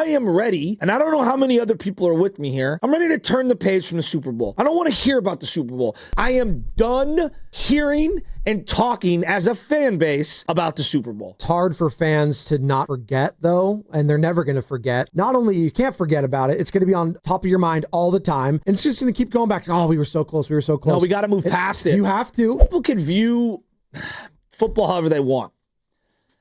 I am ready, and I don't know how many other people are with me here. I'm ready to turn the page from the Super Bowl. I don't want to hear about the Super Bowl. I am done hearing and talking as a fan base about the Super Bowl. It's hard for fans to not forget, though, and they're never going to forget. Not only you can't forget about it, it's going to be on top of your mind all the time, and it's just going to keep going back. Oh, we were so close. We were so close. No, we got to move past it. You have to. People can view football however they want.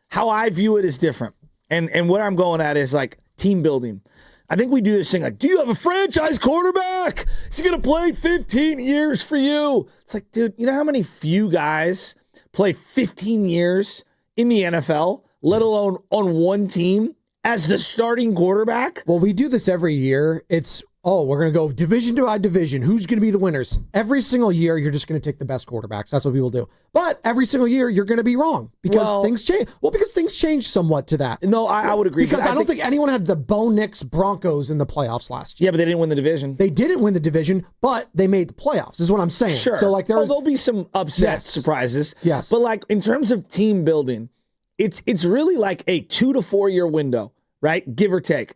How I view it is different. And what I'm going at is like team building. I think we do this thing like, do you have a franchise quarterback? He's going to play 15 years for you. It's like, dude, you know how many few guys play 15 years in the NFL, let alone on one team as the starting quarterback? Well, we do this every year. It's, we're going to go division by division. Who's going to be the winners? Every single year, you're just going to take the best quarterbacks. That's what people do. But every single year, you're going to be wrong because things change. Well, because things change somewhat to that. No, I would agree. Because I don't think anyone had the Bo Nix Broncos in the playoffs last year. Yeah, but they didn't win the division. They didn't win the division, but they made the playoffs, is what I'm saying. Sure. So, like, there'll be some upset surprises. Yes. But, like, in terms of team building, it's really like a 2 to 4 year window, right? Give or take.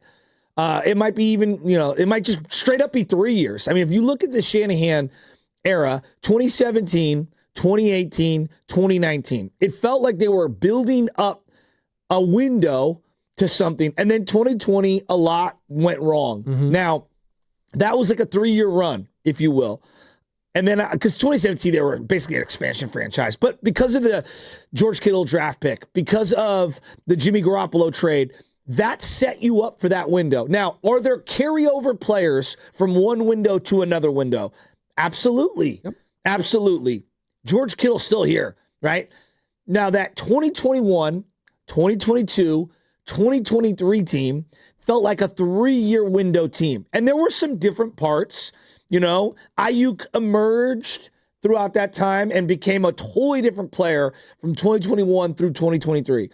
It might be even, it might just straight up be 3 years. I mean, if you look at the Shanahan era, 2017, 2018, 2019, it felt like they were building up a window to something. And then 2020, a lot went wrong. Mm-hmm. Now, that was like a 3 year run, if you will. And then, because 2017, they were basically an expansion franchise. But because of the George Kittle draft pick, because of the Jimmy Garoppolo trade, that set you up for that window. Now, are there carryover players from one window to another window? Absolutely. Yep. Absolutely. George Kittle's still here, right? Now, that 2021, 2022, 2023 team felt like a 3 year window team. And there were some different parts. Ayuk emerged throughout that time and became a totally different player from 2021 through 2023.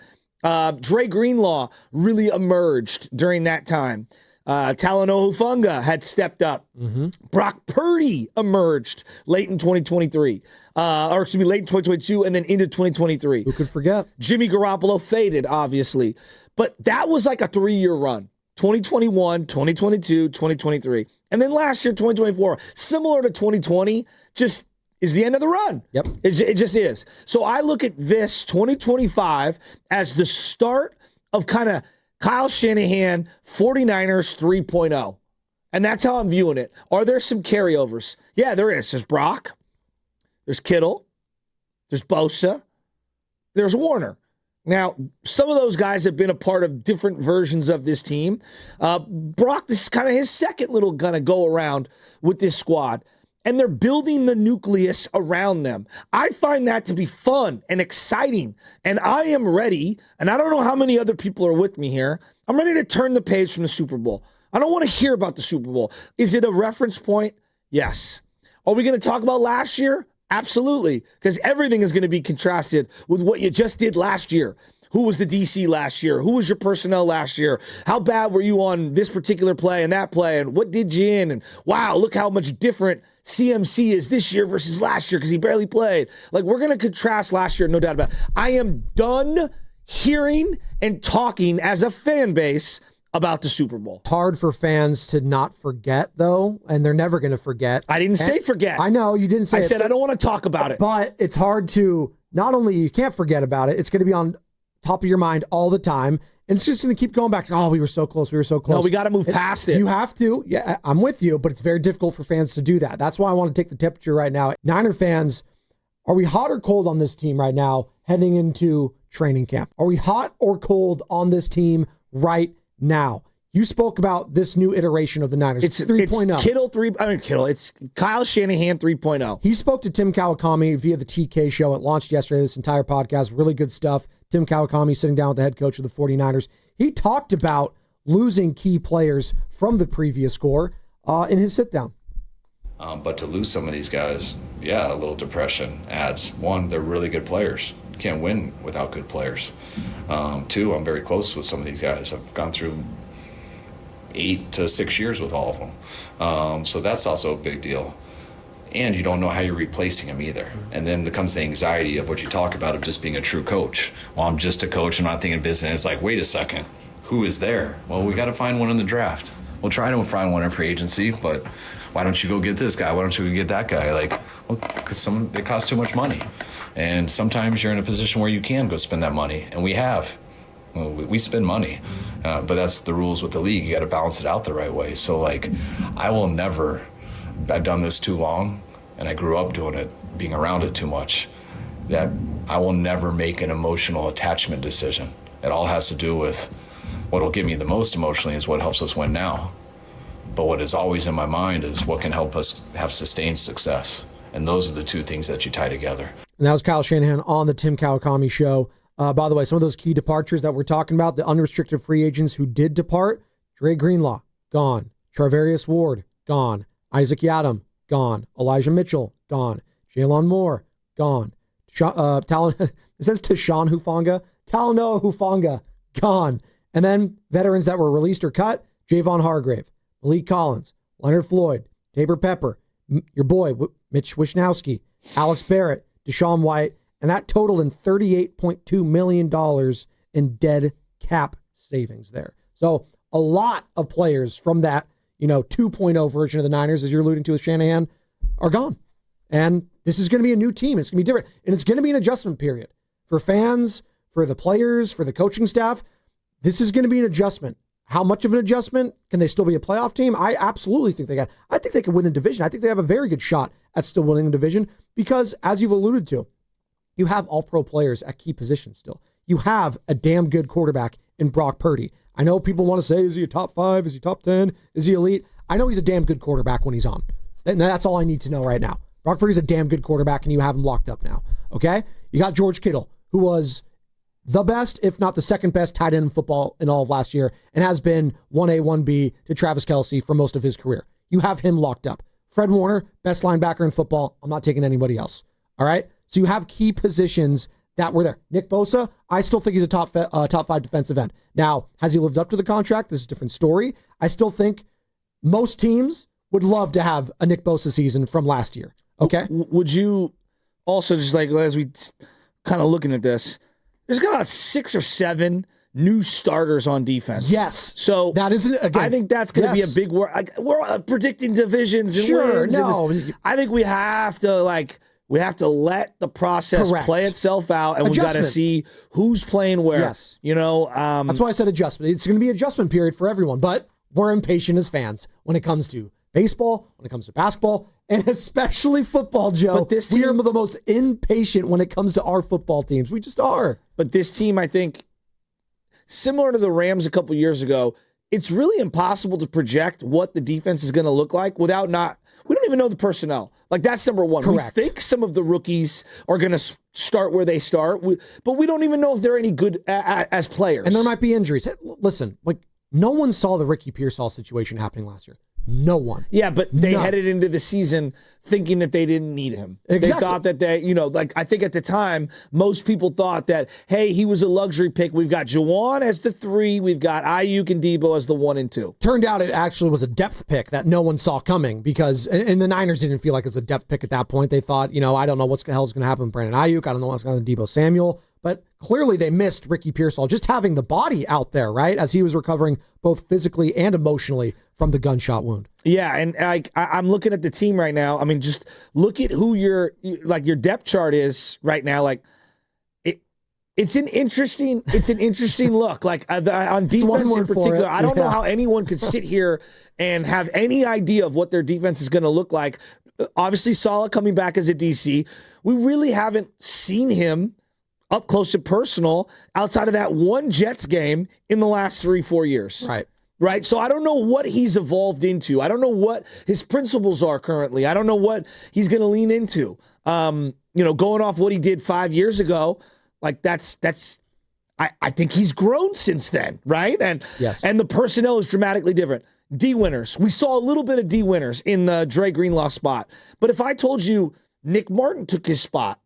Dre Greenlaw really emerged during that time. Talanoa Hufanga had stepped up. Mm-hmm. Brock Purdy emerged late in 2023. Late in 2022 and then into 2023. Who could forget? Jimmy Garoppolo faded, obviously. But that was like a 3 year run. 2021, 2022, 2023. And then last year, 2024, similar to 2020, just is the end of the run. Yep. It just is. So I look at this 2025 as the start of kind of Kyle Shanahan 49ers 3.0. And that's how I'm viewing it. Are there some carryovers? Yeah, there is. There's Brock. There's Kittle. There's Bosa. There's Warner. Now, some of those guys have been a part of different versions of this team. Brock, this is kind of his second little kind of go around with this squad. And they're building the nucleus around them. I find that to be fun and exciting. And I am ready, and I don't know how many other people are with me here. I'm ready to turn the page from the Super Bowl. I don't want to hear about the Super Bowl. Is it a reference point? Yes. Are we going to talk about last year? Absolutely. Because everything is going to be contrasted with what you just did last year. Who was the DC last year? Who was your personnel last year? How bad were you on this particular play and that play? And what did you in? And wow, look how much different CMC is this year versus last year because he barely played. Like, we're going to contrast last year, no doubt about it. I am done hearing and talking as a fan base about the Super Bowl. It's hard for fans to not forget, though, and they're never going to forget. I didn't say forget. I know, you didn't say it. I said I don't want to talk about it. But it's hard to, not only you can't forget about it, it's going to be on top of your mind all the time. And it's just going to keep going back. Oh, we were so close. We were so close. No, we got to move past it. You have to. Yeah, I'm with you, but it's very difficult for fans to do that. That's why I want to take the temperature right now. Niner fans, are we hot or cold on this team right now heading into training camp? Are we hot or cold on this team right now? You spoke about this new iteration of the Niners. It's 3.0. It's Kyle Shanahan 3.0. He spoke to Tim Kawakami via the TK show. It launched yesterday, this entire podcast. Really good stuff. Tim Kawakami sitting down with the head coach of the 49ers. He talked about losing key players from the previous score in his sit-down. But to lose some of these guys, a little depression adds. One, they're really good players. You can't win without good players. Two, I'm very close with some of these guys. I've gone through 8 to 6 years with all of them. So that's also a big deal. And you don't know how you're replacing them either. And then there comes the anxiety of what you talk about of just being a true coach. Well, I'm just a coach. I'm not thinking business. It's like, wait a second. who is there? Well, we got to find one in the draft. We'll try to find one in free agency, but why don't you go get this guy? Why don't you go get that guy? Like, well, because it costs too much money. And sometimes you're in a position where you can go spend that money, and we have. Well, we spend money, but that's the rules with the league. You got to balance it out the right way. So, like, I will never, I've done this too long, and I grew up doing it, being around it too much, that I will never make an emotional attachment decision. It all has to do with what will get me the most emotionally is what helps us win now. But what is always in my mind is what can help us have sustained success. And those are the two things that you tie together. And that was Kyle Shanahan on the Tim Kawakami Show. By the way, some of those key departures that we're talking about, the unrestricted free agents who did depart, Dre Greenlaw, gone. Javaris Ward, gone. Isaac Yiadom, gone. Elijah Mitchell, gone. Jalen Moore, gone. It says Tashawn Hufanga. Talanoa Hufanga, gone. And then veterans that were released or cut, Javon Hargrave, Malik Collins, Leonard Floyd, Tabor Pepper, your boy, Mitch Wishnowski, Alex Barrett, Deshaun White, and that totaled in $38.2 million in dead cap savings there. So a lot of players from that, 2.0 version of the Niners, as you're alluding to with Shanahan, are gone. And this is going to be a new team. It's going to be different. And it's going to be an adjustment period for fans, for the players, for the coaching staff. This is going to be an adjustment. How much of an adjustment? Can they still be a playoff team? I absolutely think they can. I think they can win the division. I think they have a very good shot at still winning the division because, as you've alluded to, you have all-pro players at key positions still. You have a damn good quarterback in Brock Purdy. I know people want to say, is he a top 5? Is he top 10? Is he elite? I know he's a damn good quarterback when he's on. And that's all I need to know right now. Brock Purdy's a damn good quarterback, and you have him locked up now. Okay? You got George Kittle, who was the best, if not the second best tight end in football in all of last year, and has been 1A, 1B to Travis Kelce for most of his career. You have him locked up. Fred Warner, best linebacker in football. I'm not taking anybody else. All right? So you have key positions that were there. Nick Bosa, I still think he's a top 5 defensive end. Now, has he lived up to the contract? This is a different story. I still think most teams would love to have a Nick Bosa season from last year. Okay? Would you also, just like as we kind of looking at this, there's got about 6 or 7 new starters on defense. Yes. So that isn't, again, I think that's going to be a big work. We're predicting divisions and wins. No. I think we have to let the process play itself out, and we got to see who's playing where. Yes. That's why I said adjustment. It's going to be an adjustment period for everyone, but we're impatient as fans when it comes to baseball, when it comes to basketball, and especially football, Joe. But this team, we are the most impatient when it comes to our football teams. We just are. But this team, I think, similar to the Rams a couple years ago, it's really impossible to project what the defense is going to look like we don't even know the personnel. Like, that's number one. Correct. We think some of the rookies are going to start where they start, but we don't even know if they're any good as players. And there might be injuries. Hey, listen, no one saw the Ricky Pearsall situation happening last year. No one. Yeah, but they headed into the season thinking that they didn't need him. Exactly. They thought that I think at the time, most people thought that, hey, he was a luxury pick. We've got Juwan as the 3. We've got Ayuk and Debo as the 1 and 2. Turned out it actually was a depth pick that no one saw coming because, and the Niners didn't feel like it was a depth pick at that point. They thought, I don't know what the hell's going to happen with Brandon Ayuk. I don't know what's going to happen with Debo Samuel. But clearly they missed Ricky Pearsall just having the body out there, right? As he was recovering both physically and emotionally from the gunshot wound. Yeah, and I'm looking at the team right now. I mean, just look at who your depth chart is right now. Like, it's an interesting look. Like on defense in particular, I don't know how anyone could sit here and have any idea of what their defense is going to look like. Obviously, Saleh coming back as a DC. We really haven't seen him up close and personal outside of that one Jets game in the last 3-4 years. Right. So I don't know what he's evolved into. I don't know what his principles are currently. I don't know what he's going to lean into. Going off what he did 5 years ago, like I think he's grown since then, right? And yes. And the personnel is dramatically different. D Winters. We saw a little bit of D Winters in the Dre Greenlaw spot. But if I told you Nick Martin took his spot,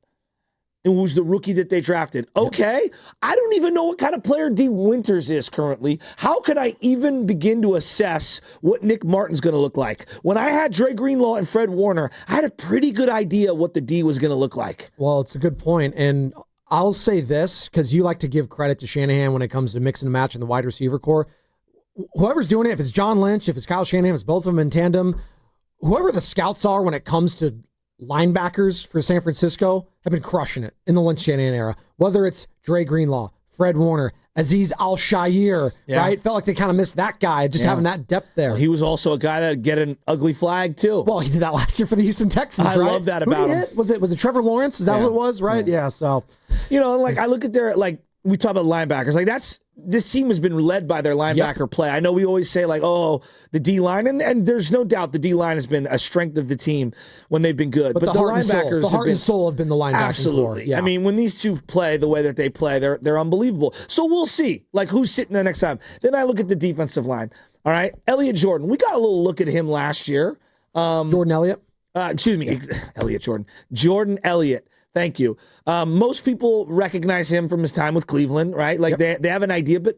and who's the rookie that they drafted. Okay, I don't even know what kind of player D. Winters is currently. How could I even begin to assess what Nick Martin's going to look like? When I had Dre Greenlaw and Fred Warner, I had a pretty good idea what the D was going to look like. Well, it's a good point, and I'll say this, because you like to give credit to Shanahan when it comes to mix and match in the wide receiver core. Whoever's doing it, if it's John Lynch, if it's Kyle Shanahan, if it's both of them in tandem, whoever the scouts are when it comes to linebackers for San Francisco have been crushing it in the Lynch Shanahan era. Whether it's Dre Greenlaw, Fred Warner, Azeez Al-Shaair, right? Felt like they kind of missed that guy, just having that depth there. Well, he was also a guy that would get an ugly flag, too. Well, he did that last year for the Houston Texans, I right? love that about him. Was it Trevor Lawrence? Is that what it was, right? Yeah, so. You know, like I look at their, like, we talk about linebackers. Like, this team has been led by their linebacker play. I know we always say, like, oh, the D-line, and there's no doubt the D-line has been a strength of the team when they've been good. But the linebackers the heart and soul have been the linebackers. Absolutely. Yeah. I mean, when these two play the way that they play, they're unbelievable. So we'll see, like, who's sitting there next time. Then I look at the defensive line. All right, Elliott Jordan. We got a little look at him last year. Jordan Elliott? Excuse me, Elliott Jordan. Jordan Elliott. Thank you. Most people recognize him from his time with Cleveland, right? Like they have an idea, but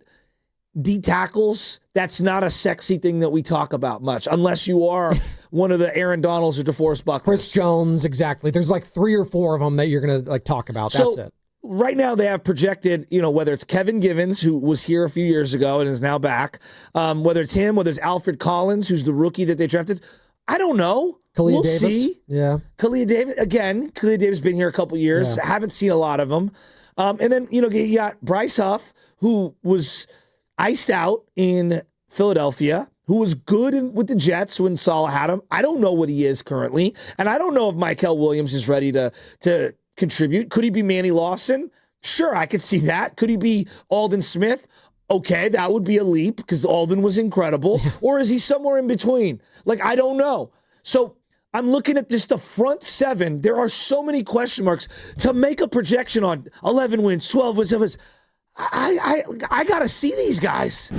D tackles, that's not a sexy thing that we talk about much, unless you are one of the Aaron Donalds or DeForest Buckners. Chris Jones, exactly. There's like 3 or 4 of them that you're going to like talk about. That's it. Right now they have projected, you know, whether it's Kevin Givens, who was here a few years ago and is now back, whether it's him, whether it's Alfred Collins, who's the rookie that they drafted. I don't know. We'll see. Yeah. Kalia Davis has been here a couple years. Yeah. Haven't seen a lot of him. And then, you know, you got Bryce Huff, who was iced out in Philadelphia, who was good with the Jets when Saleh had him. I don't know what he is currently. And I don't know if Michael Williams is ready to contribute. Could he be Manny Lawson? Sure, I could see that. Could he be Aldon Smith? Okay, that would be a leap because Aldon was incredible. Or is he somewhere in between? Like, I don't know. So I'm looking at just the front 7. There are so many question marks to make a projection on 11 wins, 12 wins. I got to see these guys.